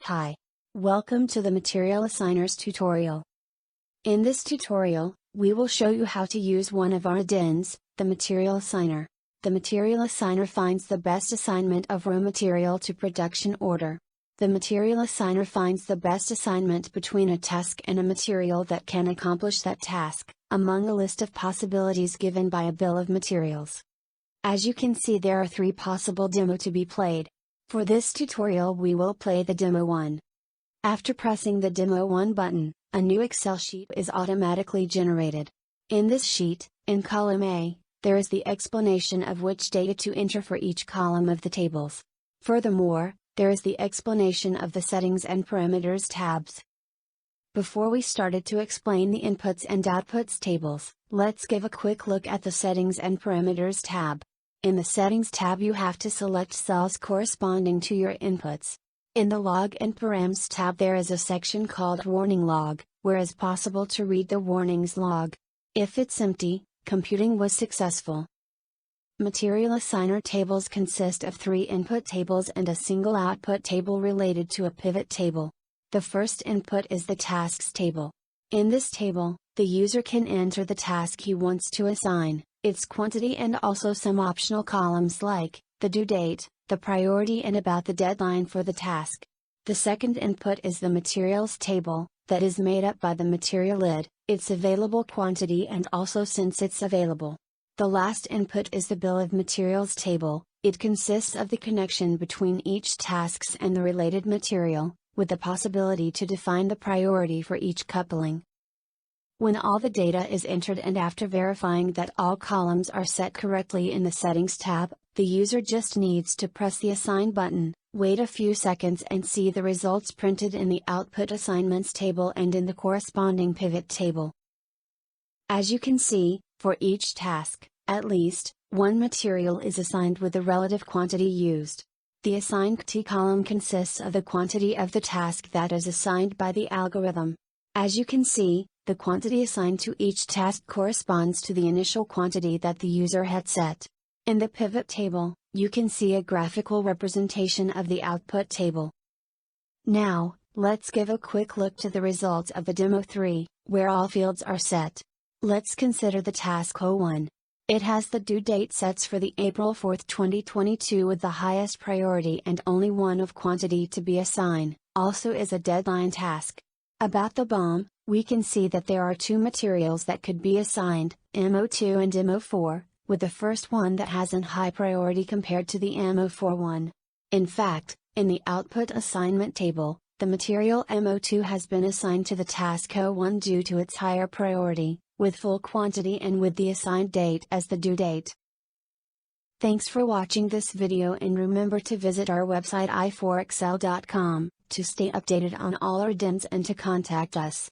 Hi. Welcome to the Material Assigners tutorial. In this tutorial, we will show you how to use one of our Addons, the Material Assigner. The Material Assigner finds the best assignment of raw material to production order. The Material Assigner finds the best assignment between a task and a material that can accomplish that task, among a list of possibilities given by a bill of materials. As you can see, there are 3 possible demo to be played. For this tutorial we will play the demo 1. After pressing the demo 1 button, a new Excel sheet is automatically generated. In this sheet, in column A, there is the explanation of which data to enter for each column of the tables. Furthermore, there is the explanation of the Settings and Parameters tabs. Before we started to explain the Inputs and Outputs tables, let's give a quick look at the Settings and Parameters tab. In the Settings tab you have to select cells corresponding to your inputs. In the Log and Params tab there is a section called Warning Log, where it's possible to read the warnings log. If it's empty, computing was successful. Material Assigner tables consist of 3 input tables and a single output table related to a pivot table. The first input is the Tasks table. In this table, the user can enter the task he wants to assign, its quantity, and also some optional columns like the due date, the priority, and about the deadline for the task. The second input is the Materials table, that is made up by the material ID, its available quantity, and also since it's available. The last input is the Bill of Materials table. It consists of the connection between each tasks and the related material, with the possibility to define the priority for each coupling. When all the data is entered and after verifying that all columns are set correctly in the Settings tab, the user just needs to press the Assign button, wait a few seconds, and see the results printed in the Output Assignments table and in the corresponding pivot table. As you can see, for each task, at least one material is assigned with the relative quantity used. The Assigned T column consists of the quantity of the task that is assigned by the algorithm. As you can see, the quantity assigned to each task corresponds to the initial quantity that the user had set. In the pivot table, you can see a graphical representation of the output table. Now, let's give a quick look to the results of the demo 3, where all fields are set. Let's consider the task 01. It has the due date sets for the April 4, 2022 with the highest priority and only one of quantity to be assigned, also is a deadline task. About the BOM, we can see that there are 2 materials that could be assigned, MO2 and MO4, with the first one that has a high priority compared to the MO4 one. In fact, in the Output Assignment table, the material MO2 has been assigned to the task 01 due to its higher priority, with full quantity and with the assigned date as the due date. Thanks for watching this video, and remember to visit our website i4excel.com, to stay updated on all our Addons and to contact us.